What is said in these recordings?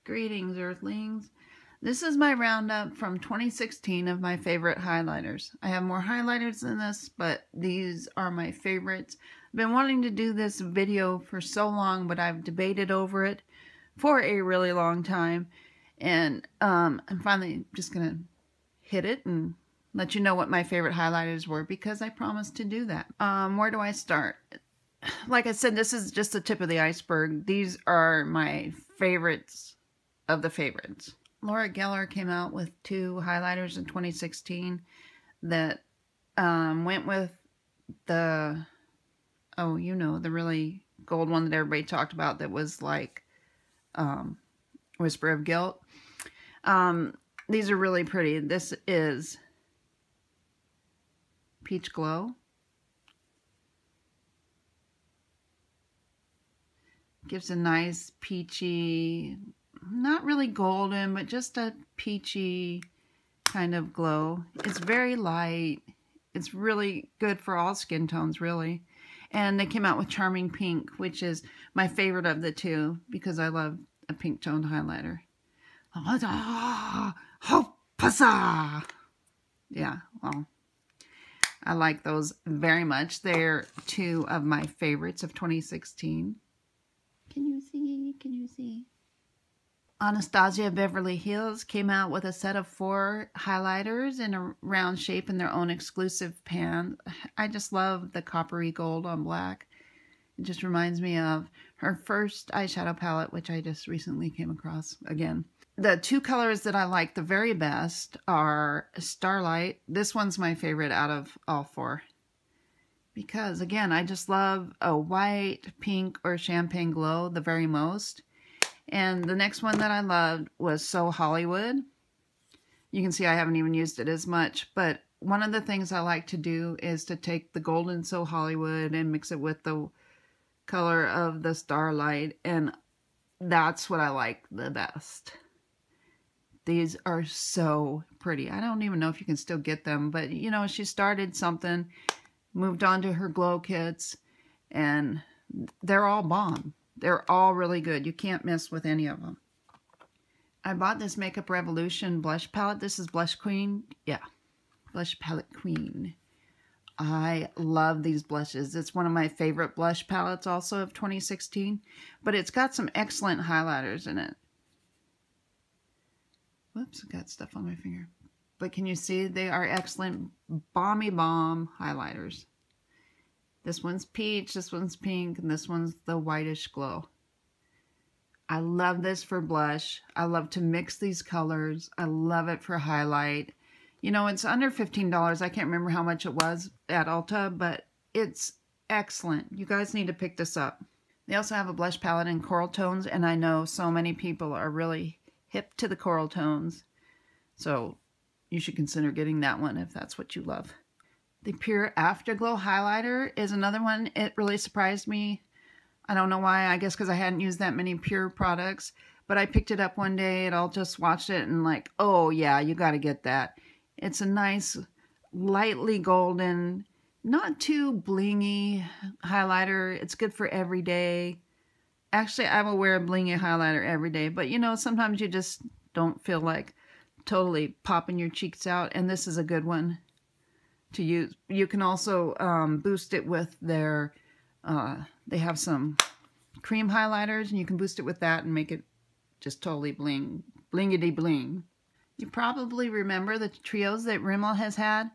Greetings, Earthlings. This is my roundup from 2016 of my favorite highlighters. I have more highlighters than this, but these are my favorites. I've been wanting to do this video for so long, but I've debated over it for a really long time. And I'm finally just going to hit it and let you know what my favorite highlighters were, because I promised to do that. Where do I start? Like I said, this is just the tip of the iceberg. These are my favorites of the favorites. Laura Geller came out with two highlighters in 2016 that went with the, the really gold one that everybody talked about that was like Whisper of Guilt. These are really pretty. This is Peach Glow. Gives a nice peachy, not really golden, but just a peachy kind of glow. It's very light. It's really good for all skin tones, really. And they came out with Charming Pink, which is my favorite of the two because I love a pink toned highlighter. Yeah, well, I like those very much. They're two of my favorites of 2016. Can you see? Can you see? Anastasia Beverly Hills came out with a set of 4 highlighters in a round shape in their own exclusive pan. I just love the coppery gold on black. It just reminds me of her first eyeshadow palette, which I just recently came across again. The 2 colors that I like the very best are Starlight. This one's my favorite out of all 4. Because, again, I just love a white, pink, or champagne glow the very most. And the next one that I loved was So Hollywood. You can see I haven't even used it as much, but one of the things I like to do is to take the golden So Hollywood and mix it with the color of the Starlight, and that's what I like the best. These are so pretty. I don't even know if you can still get them, but, you know, she started something, moved on to her glow kits, and they're all bomb. They're all really good. You can't mess with any of them. I bought this Makeup Revolution blush palette. This is Blush Queen. Yeah, Blush Palette Queen. I love these blushes. It's one of my favorite blush palettes also of 2016, but it's got some excellent highlighters in it. Whoops, I got stuff on my finger. But can you see? They are excellent balmy bomb highlighters. This one's peach, this one's pink, and this one's the whitish glow. I love this for blush. I love to mix these colors. I love it for highlight. You know, it's under $15. I can't remember how much it was at Ulta, but it's excellent. You guys need to pick this up. They also have a blush palette in coral tones, and I know so many people are really hip to the coral tones. So you should consider getting that one if that's what you love. The Pure Afterglow highlighter is another one. It really surprised me. I don't know why. I guess because I hadn't used that many Pure products. But I picked it up one day and I'll just watch it and like, oh yeah, you got to get that. It's a nice, lightly golden, not too blingy highlighter. It's good for every day. Actually, I will wear a blingy highlighter every day. But you know, sometimes you just don't feel like totally popping your cheeks out. And this is a good one to use. You can also boost it with their, they have some cream highlighters, and you can boost it with that and make it just totally blingity bling. You probably remember the trios that Rimmel has had.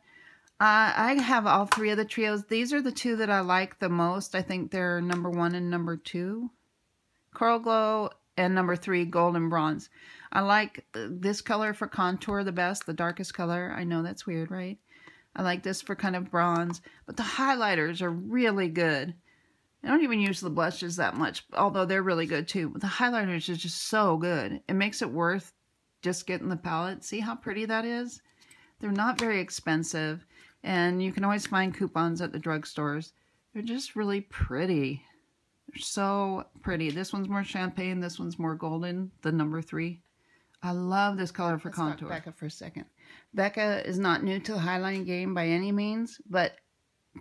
I have all 3 of the trios. These are the 2 that I like the most. I think they're number 1 and number 2. Coral Glow and number 3, Golden Bronze. I like this color for contour the best, the darkest color. I know that's weird, right? I like this for kind of bronze, but the highlighters are really good. I don't even use the blushes that much, although they're really good too. But the highlighters are just so good. It makes it worth just getting the palette. See how pretty that is? They're not very expensive, and you can always find coupons at the drugstores. They're just really pretty. They're so pretty. This one's more champagne. This one's more golden, the number 3. I love this color for contour. Let's talk Becca for a second. Becca is not new to the highlighting game by any means, but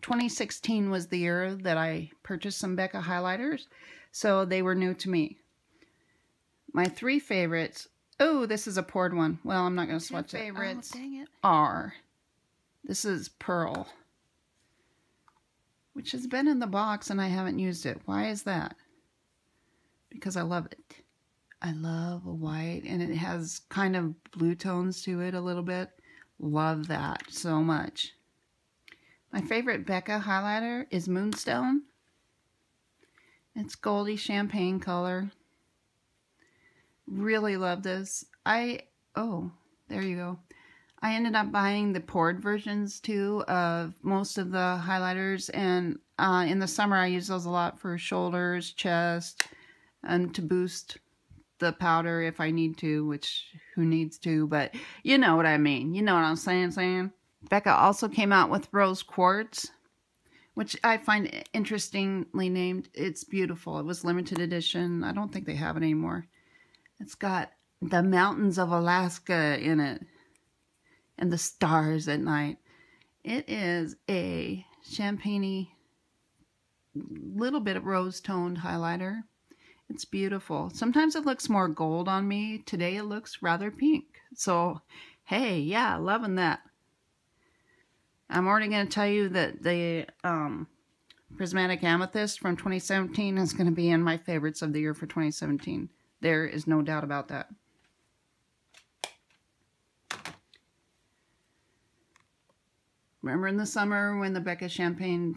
2016 was the year that I purchased some Becca highlighters, so they were new to me. My three favorites. Oh, this is a poured one. Well, I'm not going to swatch it. Favorites are. This is Pearl, which has been in the box and I haven't used it. Why is that? Because I love it. I love a white, and it has kind of blue tones to it a little bit. Love that so much. My favorite Becca highlighter is Moonstone. It's goldy champagne color. Really love this. Oh, there you go. I ended up buying the poured versions too of most of the highlighters, and in the summer I use those a lot for shoulders, chest, and to boost the powder if I need to, which who needs to, but you know what I mean. You know what I'm saying? Becca also came out with Rose Quartz, which I find interestingly named. It's beautiful. It was limited edition. I don't think they have it anymore. It's got the mountains of Alaska in it and the stars at night. It is a champagne-y, little bit of rose-toned highlighter. It's beautiful. Sometimes it looks more gold on me. Today it looks rather pink. So, hey, yeah, loving that. I'm already going to tell you that the Prismatic Amethyst from 2017 is going to be in my favorites of the year for 2017. There is no doubt about that. Remember in the summer when the Becca Champagne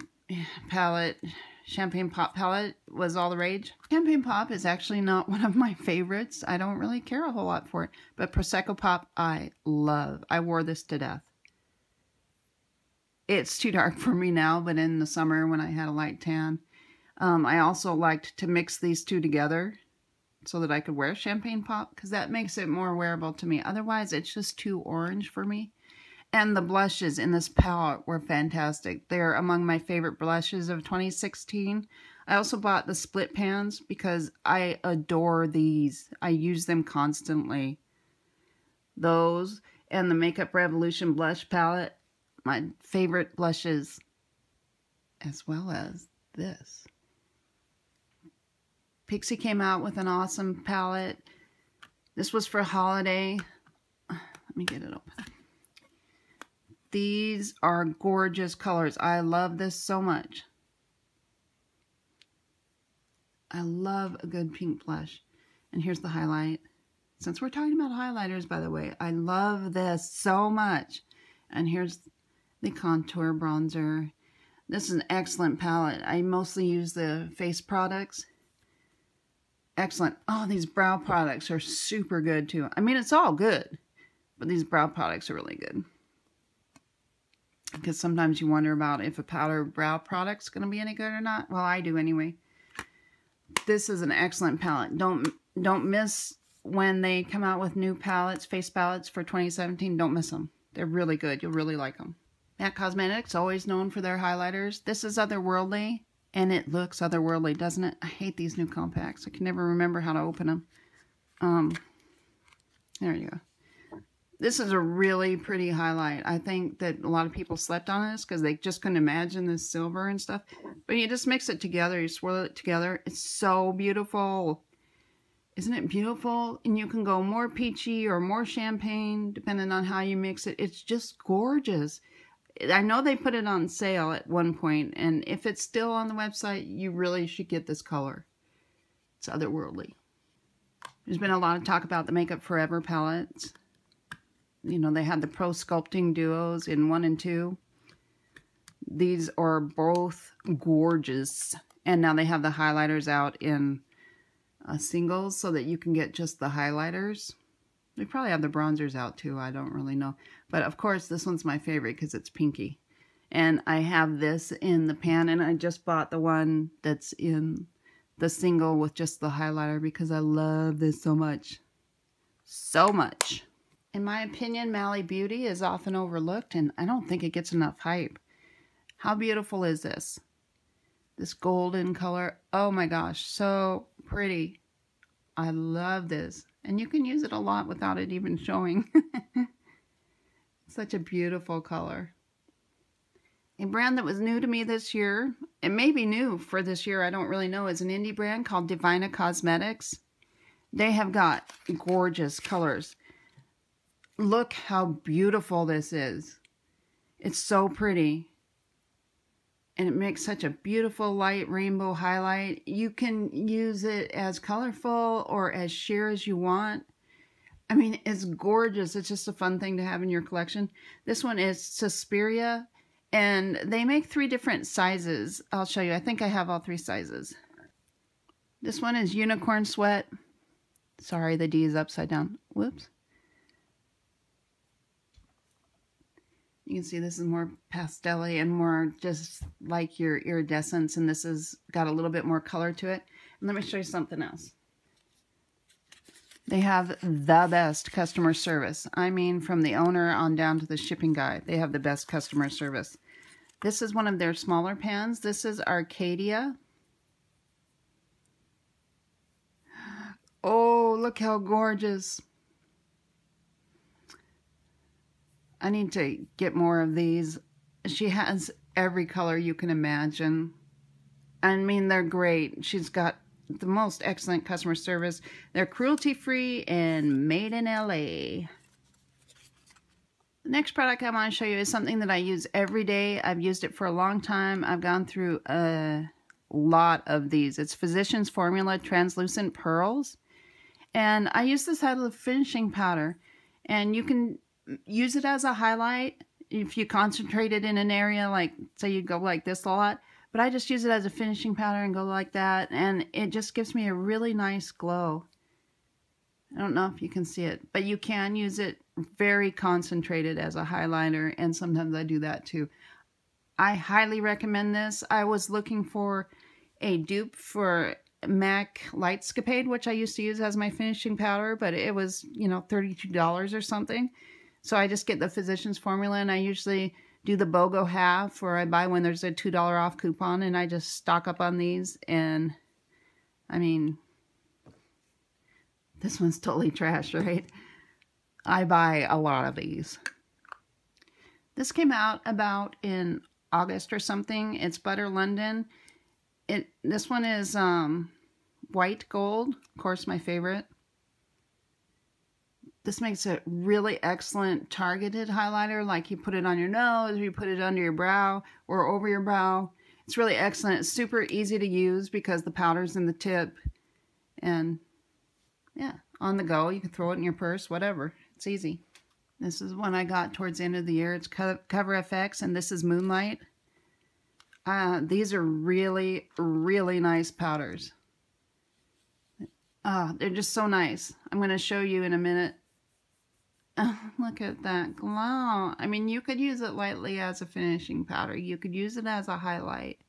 Pop palette was all the rage? Champagne Pop is actually not one of my favorites. I don't really care a whole lot for it. But Prosecco Pop, I love. I wore this to death. It's too dark for me now, but in the summer when I had a light tan, I also liked to mix these two together so that I could wear Champagne Pop, because that makes it more wearable to me. Otherwise, it's just too orange for me. And the blushes in this palette were fantastic. They're among my favorite blushes of 2016. I also bought the split pans because I adore these. I use them constantly. Those and the Makeup Revolution blush palette, my favorite blushes, as well as this. Pixi came out with an awesome palette. This was for holiday. Let me get it open. These are gorgeous colors. I love this so much. I love a good pink blush. And here's the highlight. Since we're talking about highlighters, by the way, I love this so much. And here's the contour bronzer. This is an excellent palette. I mostly use the face products. Excellent. Oh, these brow products are super good too. I mean, it's all good, but these brow products are really good. Because sometimes you wonder about if a powder brow product's going to be any good or not. Well, I do anyway. This is an excellent palette. Don't miss when they come out with new palettes, face palettes for 2017. Don't miss them. They're really good. You'll really like them. MAC Cosmetics, always known for their highlighters. This is Otherworldly, and it looks otherworldly, doesn't it? I hate these new compacts. I can never remember how to open them. There you go. This is a really pretty highlight. I think that a lot of people slept on this because they just couldn't imagine this silver and stuff. But you just mix it together. You swirl it together. It's so beautiful. Isn't it beautiful? And you can go more peachy or more champagne, depending on how you mix it. It's just gorgeous. I know they put it on sale at one point, and if it's still on the website, you really should get this color. It's otherworldly. There's been a lot of talk about the Makeup Forever palettes. You know, they had the Pro Sculpting Duos in 1 and 2. These are both gorgeous. And now they have the highlighters out in singles so that you can get just the highlighters. They probably have the bronzers out too. I don't really know. But of course, this one's my favorite because it's pinky. And I have this in the pan, and I just bought the one that's in the single with just the highlighter because I love this so much. So much. In my opinion, Mally Beauty is often overlooked, and I don't think it gets enough hype. How beautiful is this? This golden color. Oh my gosh, so pretty. I love this. And you can use it a lot without it even showing. Such a beautiful color. A brand that was new to me this year, it may be new for this year, I don't really know, is an indie brand called Divina Cosmetics. They have got gorgeous colors. Look how beautiful this is. It's so pretty. And it makes such a beautiful light rainbow highlight. You can use it as colorful or as sheer as you want. I mean, it's gorgeous. It's just a fun thing to have in your collection. This one is Suspiria, and they make 3 different sizes. I'll show you. I think I have all 3 sizes. This one is Unicorn Sweat. Sorry, the D is upside down. Whoops. You can see this is more pastel-y and more just like your iridescence, and this has got a little bit more color to it. And let me show you something else. They have the best customer service. I mean, from the owner on down to the shipping guy, they have the best customer service. This is one of their smaller pans. This is Arcadia. Oh, look how gorgeous. I need to get more of these. She has every color you can imagine. I mean, they're great. She's got the most excellent customer service. They're cruelty-free and made in LA. The next product I want to show you is something that I use every day. I've used it for a long time. I've gone through a lot of these. It's Physicians Formula Translucent Pearls. And I use this as a finishing powder. And you can use it as a highlight if you concentrate it in an area, like say you go like this a lot. But I just use it as a finishing powder and go like that, and it just gives me a really nice glow. I don't know if you can see it, but you can use it very concentrated as a highlighter, and sometimes I do that too. I highly recommend this. I was looking for a dupe for MAC Lightscapade, which I used to use as my finishing powder, but it was, you know, $32 or something. So I just get the Physicians Formula, and I usually do the BOGO half, or I buy when there's a $2 off coupon, and I just stock up on these. And I mean, this one's totally trash, right? I buy a lot of these. This came out about in August or something. It's Butter London. This one is white gold, of course, my favorite. This makes a really excellent targeted highlighter, like you put it on your nose, or you put it under your brow or over your brow. It's really excellent. It's super easy to use because the powder's in the tip. And yeah, on the go, you can throw it in your purse, whatever. It's easy. This is one I got towards the end of the year. It's Cover FX, and this is Moonlight. These are really, really nice powders. They're just so nice. I'm going to show you in a minute. Look at that glow. I mean, you could use it lightly as a finishing powder. You could use it as a highlight.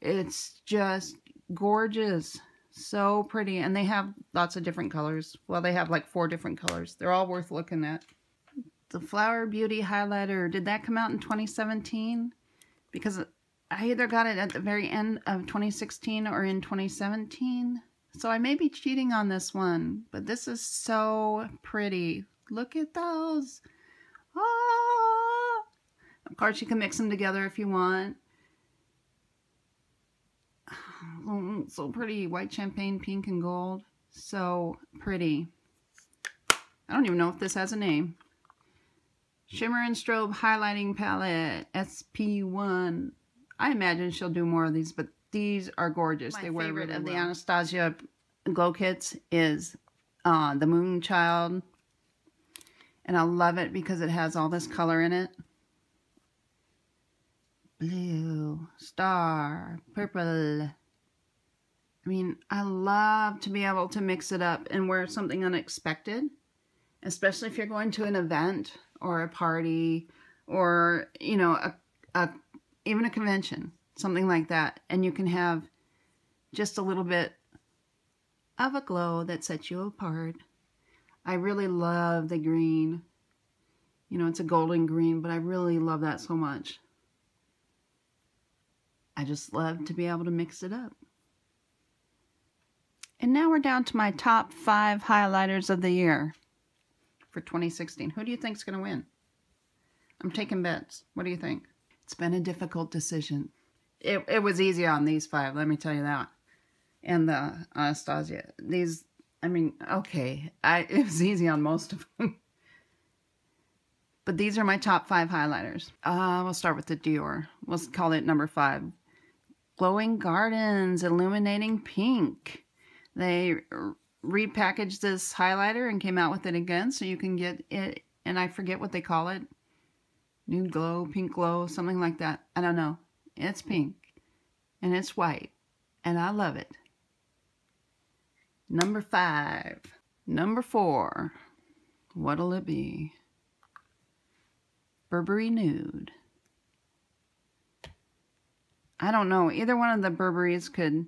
It's just gorgeous. So pretty. And they have lots of different colors. Well, they have like 4 different colors. They're all worth looking at. The Flower Beauty Highlighter. Did that come out in 2017? Because I either got it at the very end of 2016 or in 2017. So I may be cheating on this one. But this is so pretty. Look at those. Ah! Of course, you can mix them together if you want. Oh, so pretty. White champagne, pink, and gold. So pretty. I don't even know if this has a name. Shimmer and Strobe Highlighting Palette. SP1. I imagine she'll do more of these, but these are gorgeous. They wear really well. My favorite of the Anastasia glow kits is the Moonchild. And I love it because it has all this color in it. Blue, star, purple. I mean, I love to be able to mix it up and wear something unexpected. Especially if you're going to an event or a party or, you know, even a convention. Something like that. And you can have just a little bit of a glow that sets you apart. I really love the green. You know, it's a golden green, but I really love that so much. I just love to be able to mix it up. And now we're down to my top 5 highlighters of the year for 2016. Who do you think is going to win? I'm taking bets. What do you think? It's been a difficult decision. It was easy on these 5, let me tell you that. And the Anastasia. These I mean, okay, it was easy on most of them. But these are my top 5 highlighters. We'll start with the Dior. We'll call it number 5. Glowing Gardens Illuminating Pink. They repackaged this highlighter and came out with it again, so you can get it, and I forget what they call it. Nude glow, pink glow, something like that. I don't know. It's pink, and it's white, and I love it. Number 5. Number 4. What'll it be? Burberry Nude. I don't know. Either one of the Burberrys could...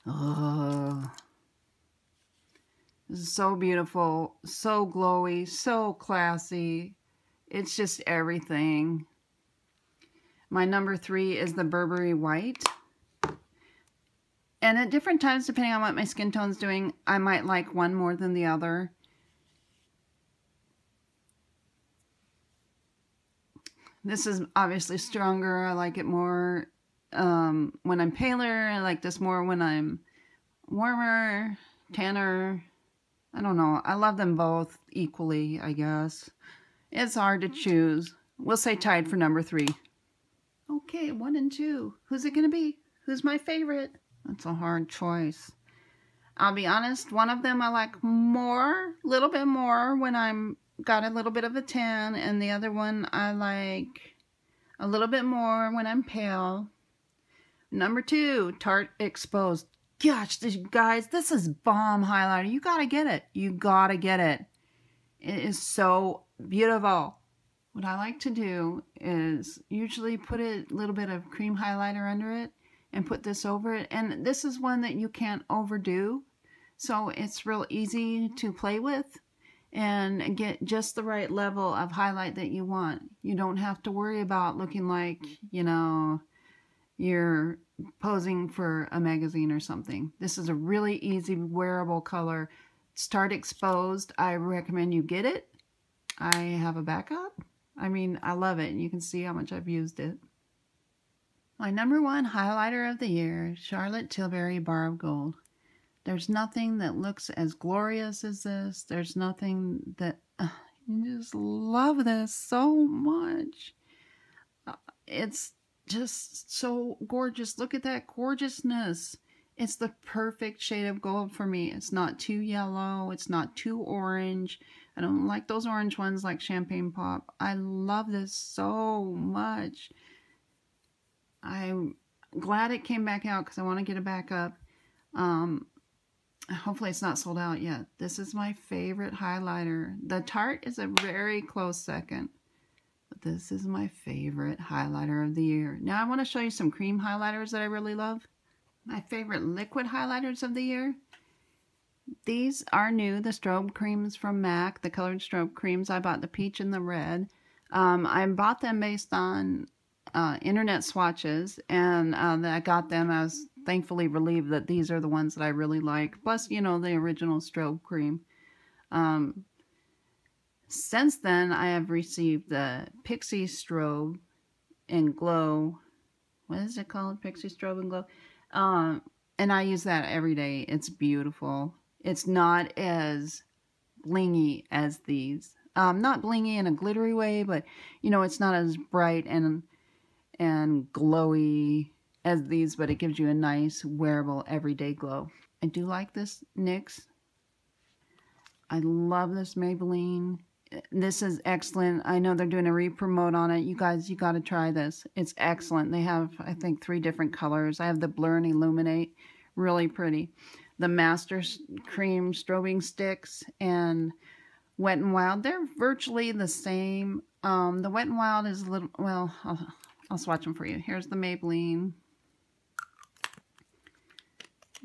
Oh. This is so beautiful. So glowy. So classy. It's just everything. My number 3 is the Burberry White. And at different times, depending on what my skin tone's doing, I might like one more than the other. This is obviously stronger. I like it more when I'm paler. I like this more when I'm warmer, tanner. I don't know. I love them both equally, I guess. It's hard to choose. We'll say tied for number 3. Okay, 1 and 2. Who's it going to be? Who's my favorite? That's a hard choice. I'll be honest, one of them I like more, a little bit more when I'm got a little bit of a tan, and the other one I like a little bit more when I'm pale. Number 2, Tarte Exposed. Gosh, guys, this is bomb highlighter. You gotta get it. You gotta get it. It is so beautiful. What I like to do is usually put a little bit of cream highlighter under it and put this over it. And this is one that you can't overdo. So it's real easy to play with and get just the right level of highlight that you want. You don't have to worry about looking like, you know, you're posing for a magazine or something. This is a really easy wearable color. Tarte Exposed. I recommend you get it. I have a backup. I mean, I love it. You can see how much I've used it. My number 1 highlighter of the year, Charlotte Tilbury Bar of Gold. There's nothing that looks as glorious as this. There's nothing that... you just love this so much. It's just so gorgeous. Look at that gorgeousness. It's the perfect shade of gold for me. It's not too yellow. It's not too orange. I don't like those orange ones like Champagne Pop. I love this so much. I'm glad it came back out because I want to get it back up. Hopefully it's not sold out yet. This is my favorite highlighter. The Tarte is a very close second. But this is my favorite highlighter of the year. Now I want to show you some cream highlighters that I really love. My favorite liquid highlighters of the year. These are new, the strobe creams from MAC, the colored strobe creams. I bought the peach and the red. I bought them based on internet swatches, and I got them. I was thankfully relieved that these are the ones that I really like. Plus, you know, the original strobe cream. Since then, I have received the Pixie Strobe and Glow. What is it called? Pixie Strobe and Glow. And I use that every day. It's beautiful. It's not as blingy as these. Not blingy in a glittery way, but, you know, it's not as bright and glowy as these, but it gives you a nice, wearable, everyday glow. I do like this NYX. I love this Maybelline. This is excellent. I know they're doing a re-promote on it. You guys, you got to try this. It's excellent. They have, I think, 3 different colors. I have the Blur and Illuminate. Really pretty. The Master Cream Strobing Sticks and Wet n Wild. They're virtually the same. The Wet n Wild is a little, well, I'll swatch them for you. Here's the Maybelline.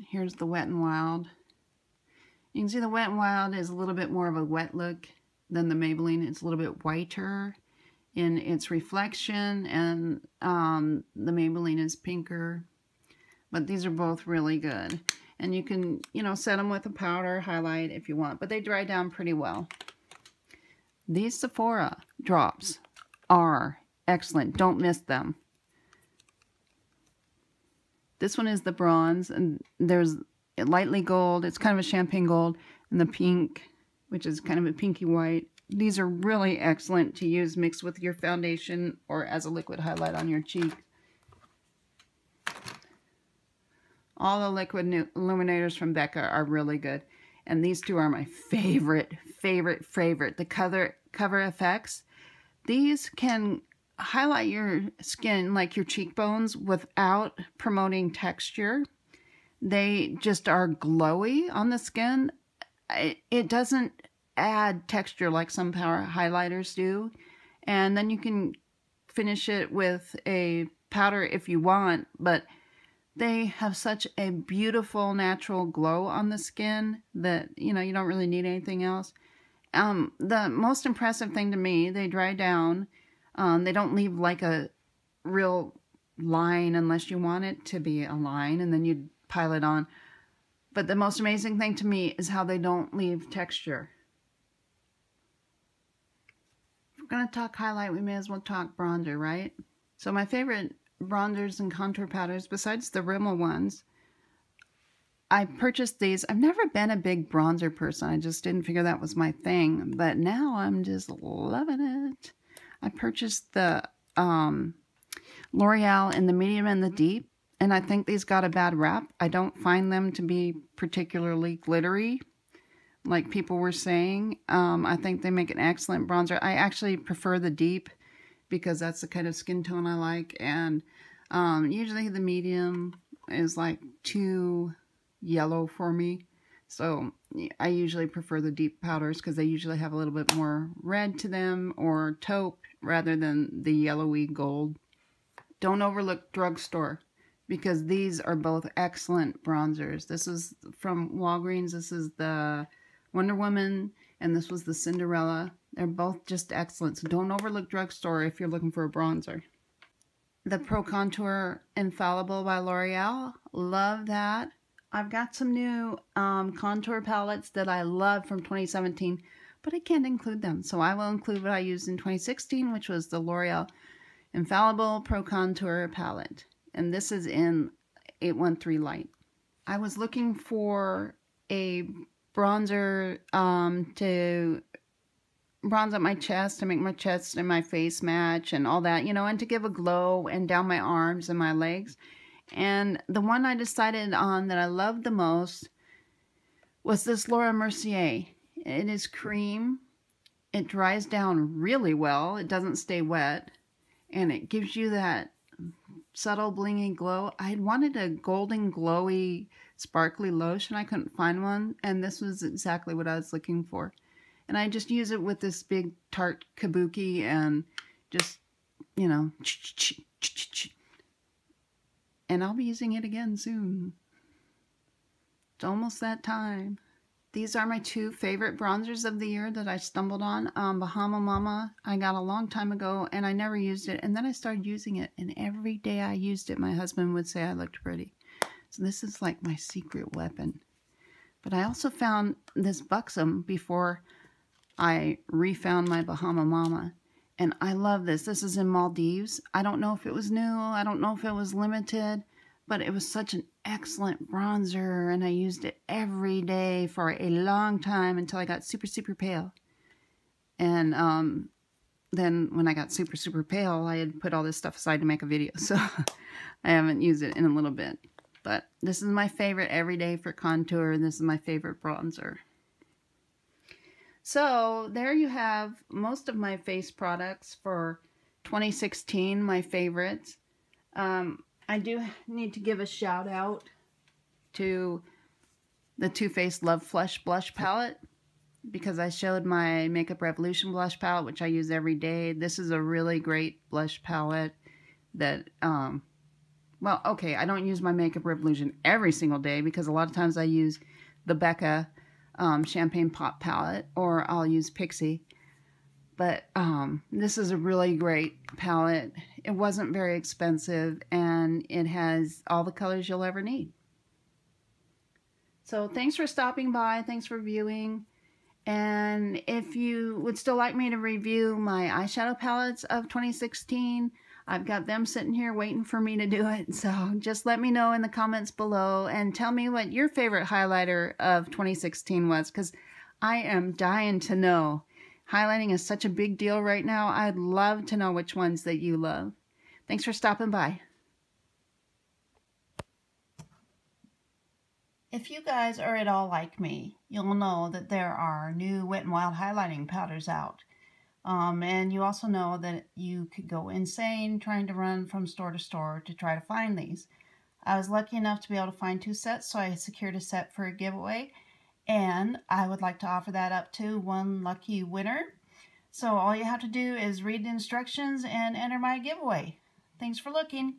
Here's the Wet n Wild. You can see the Wet n Wild is a little bit more of a wet look than the Maybelline. It's a little bit whiter in its reflection, and the Maybelline is pinker. But these are both really good. And you can, you know, set them with a powder highlight if you want. But they dry down pretty well. These Sephora drops are excellent. Don't miss them. This one is the bronze, and there's lightly gold. It's kind of a champagne gold. And the pink, which is kind of a pinky white. These are really excellent to use mixed with your foundation or as a liquid highlight on your cheek. All the liquid illuminators from Becca are really good. And these two are my favorite. The Cover FX. These can highlight your skin, like your cheekbones, without promoting texture. They just are glowy on the skin. It doesn't add texture like some power highlighters do. And then you can finish it with a powder if you want, but they have such a beautiful natural glow on the skin that, you know, you don't really need anything else. The most impressive thing to me, they dry down. They don't leave like a real line unless you want it to be a line, and then you pile it on. But the most amazing thing to me is how they don't leave texture. If we're going to talk highlight, we may as well talk bronzer, right? So my favorite bronzers and contour powders, besides the Rimmel ones, I purchased these. I've never been a big bronzer person. I just didn't figure that was my thing. But now I'm just loving it. I purchased the L'Oreal in the medium and the deep. And I think these got a bad rap. I don't find them to be particularly glittery, like people were saying. I think they make an excellent bronzer. I actually prefer the deep because that's the kind of skin tone I like. And usually the medium is like too yellow for me. So I usually prefer the deep powders because they usually have a little bit more red to them or taupe rather than the yellowy gold. Don't overlook drugstore, because these are both excellent bronzers. This is from Walgreens. This is the Wonder Woman, and this was the Cinderella. They're both just excellent. So don't overlook drugstore if you're looking for a bronzer. The Pro Contour Infallible by L'Oreal. Love that. I've got some new contour palettes that I love from 2017, but I can't include them. So I will include what I used in 2016, which was the L'Oreal Infallible Pro Contour palette. And this is in 813 Light. I was looking for a bronzer to bronze up my chest, to make my chest and my face match and all that, you know, and to give a glow, and down my arms and my legs. And the one I decided on that I loved the most was this Laura Mercier. It is cream. It dries down really well. It doesn't stay wet. And it gives you that subtle blingy glow. I had wanted a golden glowy sparkly lotion. I couldn't find one, and this was exactly what I was looking for. And I just use it with this big Tarte kabuki and just, you know, and I'll be using it again soon. It's almost that time. These are my two favorite bronzers of the year that I stumbled on. Bahama Mama, I got a long time ago, and I never used it. And then I started using it, and every day I used it, my husband would say I looked pretty. So this is like my secret weapon. But I also found this Buxom before I refound my Bahama Mama. And I love this. This is in Maldives. I don't know if it was new. I don't know if it was limited. But it was such an excellent bronzer, and I used it every day for a long time until I got super, super pale. And then when I got super, super pale, I had put all this stuff aside to make a video. So I haven't used it in a little bit. But this is my favorite every day for contour, and this is my favorite bronzer. So there you have most of my face products for 2016, my favorites. I do need to give a shout out to the Too Faced Love Flush Blush Palette, because I showed my Makeup Revolution blush palette, which I use every day. This is a really great blush palette that, well, okay, I don't use my Makeup Revolution every single day because a lot of times I use the Becca Champagne Pop palette, or I'll use Pixie. But this is a really great palette. It wasn't very expensive, and it has all the colors you'll ever need. So thanks for stopping by. Thanks for viewing. And if you would still like me to review my eyeshadow palettes of 2016, I've got them sitting here waiting for me to do it. So just let me know in the comments below and tell me what your favorite highlighter of 2016 was, because I am dying to know. Highlighting is such a big deal right now. I'd love to know which ones that you love. Thanks for stopping by. If you guys are at all like me, you'll know that there are new Wet n Wild highlighting powders out. And you also know that you could go insane trying to run from store to store to try to find these. I was lucky enough to be able to find 2 sets, so I secured a set for a giveaway. And I would like to offer that up to one lucky winner. So all you have to do is read the instructions and enter my giveaway. Thanks for looking.